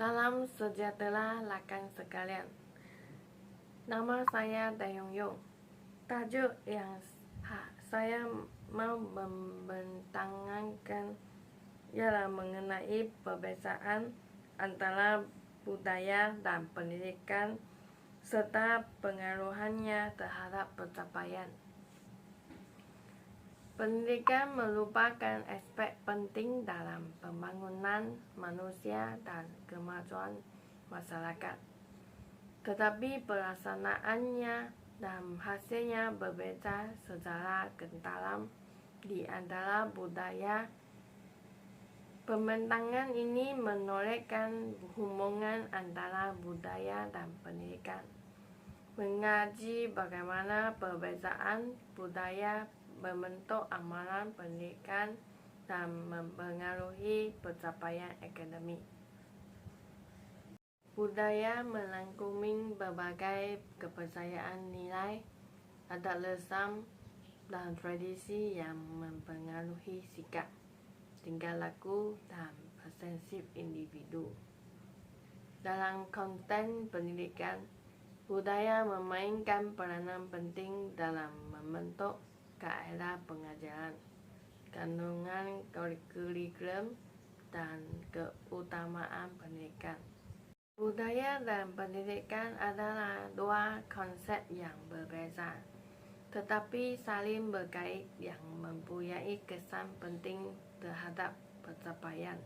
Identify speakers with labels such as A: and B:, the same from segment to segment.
A: Salam sejahtera rakan sekalian. Nama saya Dayong Yung. Tajuk yang saya mau membentangkan ialah mengenai perbezaan antara budaya dan pendidikan serta pengaruhannya terhadap pencapaian. Pendidikan merupakan aspek penting dalam pembangunan manusia dan kemajuan masyarakat. Tetapi pelaksanaannya dan hasilnya berbeza secara kental di antara budaya. Pembentangan ini menorehkan hubungan antara budaya dan pendidikan, mengaji bagaimana perbezaan budaya membentuk amalan pendidikan dan mempengaruhi pencapaian akademik. Budaya merangkumi berbagai kepercayaan nilai, adat lesam, dan tradisi yang mempengaruhi sikap, tingkah laku, dan persepsi individu. Dalam konteks pendidikan, budaya memainkan peranan penting dalam membentuk kaedah pengajaran, kandungan kurikulum, dan keutamaan pendidikan. Budaya dan pendidikan adalah dua konsep yang berbeza, tetapi saling berkait yang mempunyai kesan penting terhadap pencapaian.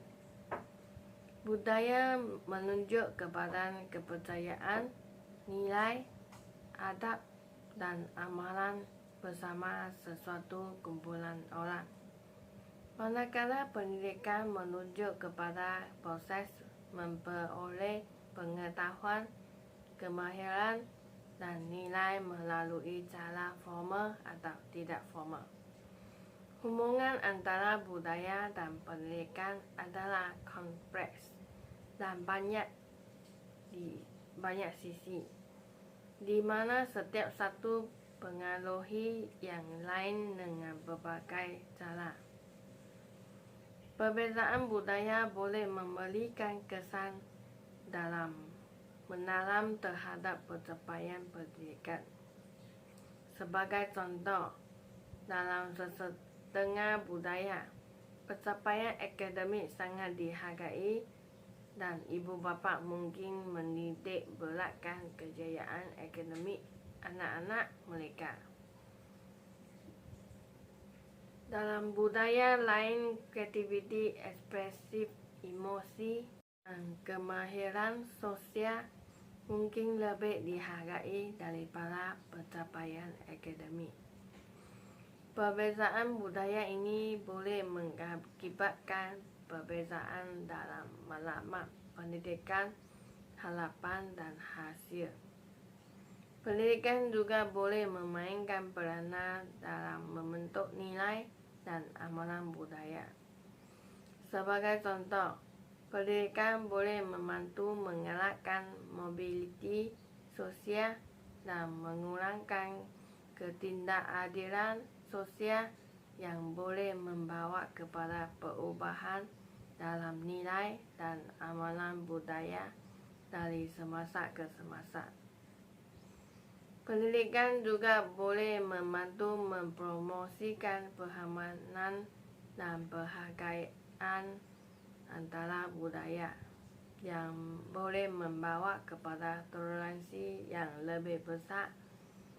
A: Budaya menunjuk kepada kepercayaan, nilai, adab, dan amalan bersama sesuatu kumpulan orang. Manakala pendidikan menunjuk kepada proses memperoleh pengetahuan, kemahiran, dan nilai melalui cara formal atau tidak formal. Hubungan antara budaya dan pendidikan adalah kompleks dan banyak sisi, di mana setiap satu pengaruhi yang lain dengan berbagai cara. Perbezaan budaya boleh memberikan kesan dalam mendalam terhadap pencapaian pendidikan. Sebagai contoh, dalam setengah budaya, pencapaian akademik sangat dihargai dan ibu bapa mungkin menitik beratkan kejayaan akademik anak-anak mereka. Dalam budaya lain, kreativiti, ekspresif, emosi, dan kemahiran sosial mungkin lebih dihargai daripada pencapaian akademik. Perbezaan budaya ini boleh mengakibatkan perbezaan dalam alamat pendidikan, harapan, dan hasil. Pendidikan juga boleh memainkan peranan dalam membentuk nilai dan amalan budaya. Sebagai contoh, pendidikan boleh membantu mengelakkan mobiliti sosial dan mengurangkan ketidakadilan sosial yang boleh membawa kepada perubahan dalam nilai dan amalan budaya dari semasa ke semasa. Pendidikan juga boleh membantu mempromosikan pemahaman dan penghargaan antara budaya, yang boleh membawa kepada toleransi yang lebih besar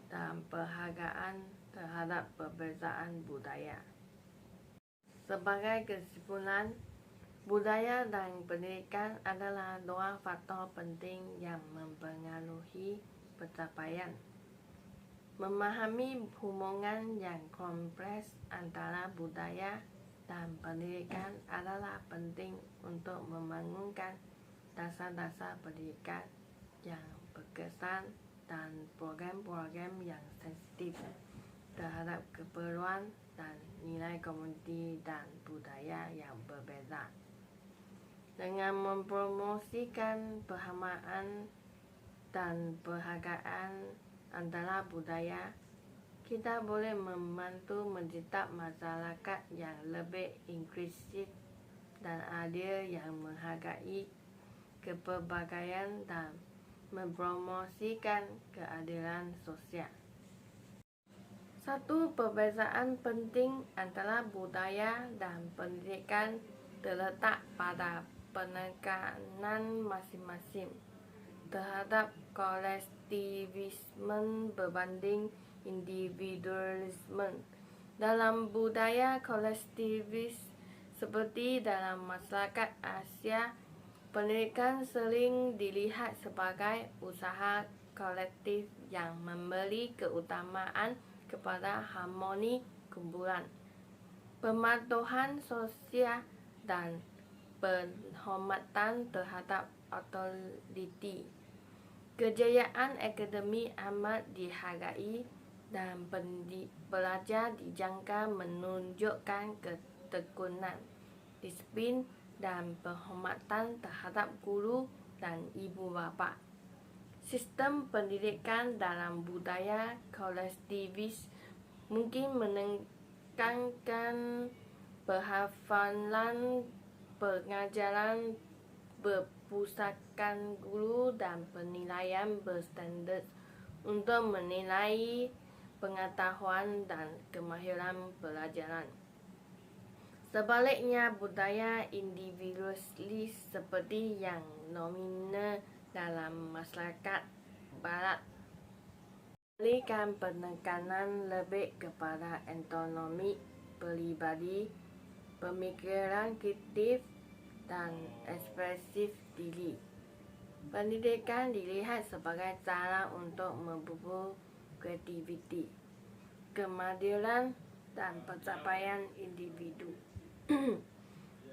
A: dan penghargaan terhadap perbezaan budaya. Sebagai kesimpulan, budaya dan pendidikan adalah dua faktor penting yang mempengaruhi pencapaian. Memahami hubungan yang kompleks antara budaya dan pendidikan adalah penting untuk membangunkan dasar-dasar pendidikan yang berkesan dan program-program yang sensitif terhadap keperluan dan nilai komuniti dan budaya yang berbeza. Dengan mempromosikan pemahaman dan penghargaan antara budaya, kita boleh membantu mencipta masyarakat yang lebih inklusif dan adil, yang menghargai kepelbagaian dan mempromosikan keadilan sosial. Satu perbezaan penting antara budaya dan pendidikan terletak pada penekanan masing-masing terhadap kolektivisme berbanding individualisme. Dalam budaya kolektivis seperti dalam masyarakat Asia, pendidikan sering dilihat sebagai usaha kolektif yang memberi keutamaan kepada harmoni kumpulan, pematuhan sosial, dan penghormatan terhadap otoriti. Kejayaan akademik amat dihargai dan pelajar dijangka menunjukkan ketekunan, disiplin, dan penghormatan terhadap guru dan ibu bapa. Sistem pendidikan dalam budaya kolektivis mungkin menekankan penghafalan, pengajaran berpusatkan guru, dan penilaian berstandard untuk menilai pengetahuan dan kemahiran pelajaran. Sebaliknya, budaya individualis seperti yang dominan dalam masyarakat Barat memberikan penekanan lebih kepada otonomi pribadi, pemikiran kritis, dan ekspresif diri. Pendidikan dilihat sebagai cara untuk memupuk kreativiti, kemandirian, dan pencapaian individu.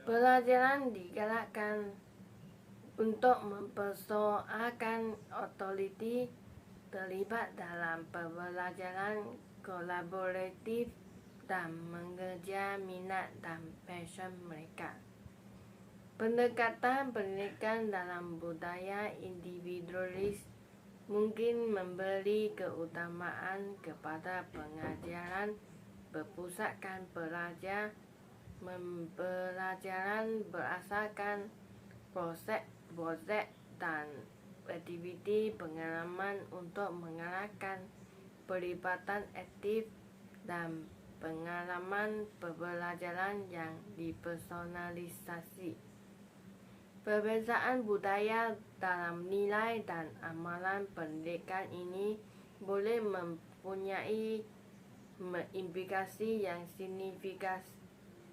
A: Pelajaran digalakkan untuk mempersoalkan otoriti, terlibat dalam pembelajaran kolaboratif, dan mengejar minat dan passion mereka. Pendekatan pendidikan dalam budaya individualis mungkin memberi keutamaan kepada pengajaran berpusatkan pelajar, pembelajaran berdasarkan proses dan aktiviti pengalaman untuk mengarahkan pelibatan aktif dan pengalaman pembelajaran yang dipersonalisasi. Perbezaan budaya dalam nilai dan amalan pendidikan ini boleh mempunyai implikasi yang signifikan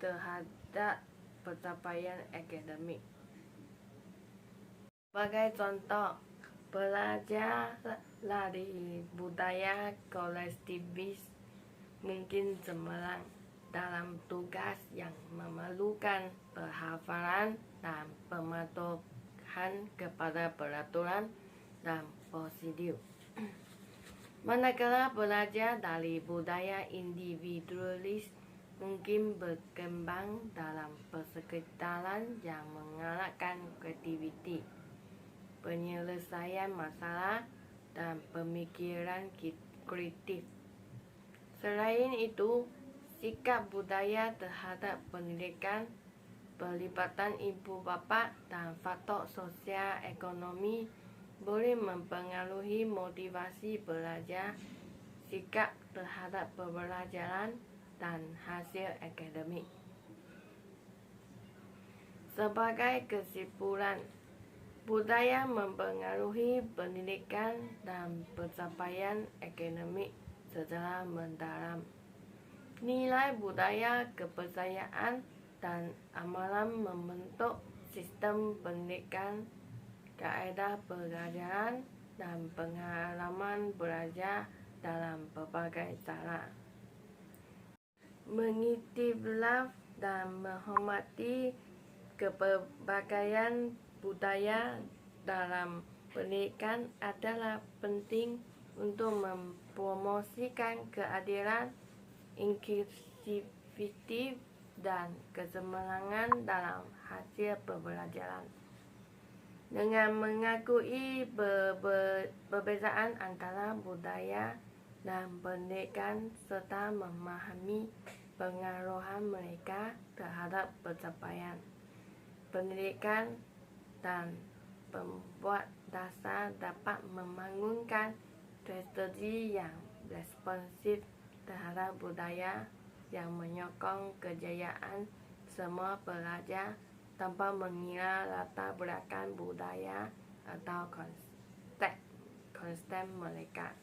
A: terhadap pencapaian akademik. Sebagai contoh, pelajar dari budaya kolektivis mungkin cemerlang dalam tugas yang memerlukan penghafalan dan pematuhan kepada peraturan dan prosedur. Manakala pelajar dari budaya individualis mungkin berkembang dalam persekitaran yang mengarahkan kreativiti, penyelesaian masalah, dan pemikiran kritis. Selain itu, sikap budaya terhadap pendidikan, pelibatan ibu bapa, dan faktor sosial ekonomi boleh mempengaruhi motivasi belajar, sikap terhadap pembelajaran, dan hasil akademik. Sebagai kesimpulan, budaya mempengaruhi pendidikan dan pencapaian akademik secara mendalam. Nilai budaya, kepercayaan, dan amalan membentuk sistem pendidikan, kaedah pelajaran, dan pengalaman belajar dalam berbagai cara. Mengiktiraf dan menghormati kepelbagaian budaya dalam pendidikan adalah penting untuk mempromosikan keadilan, inklusivitas, dan keseimbangan dalam hasil pembelajaran. Dengan mengakui perbezaan antara budaya dan pendidikan serta memahami pengaruhan mereka terhadap pencapaian pendidikan dan pembuat dasar dapat membangunkan strategi yang responsif terhadap budaya yang menyokong kejayaan semua pelajar tanpa mengira latar belakang budaya atau konteks mereka.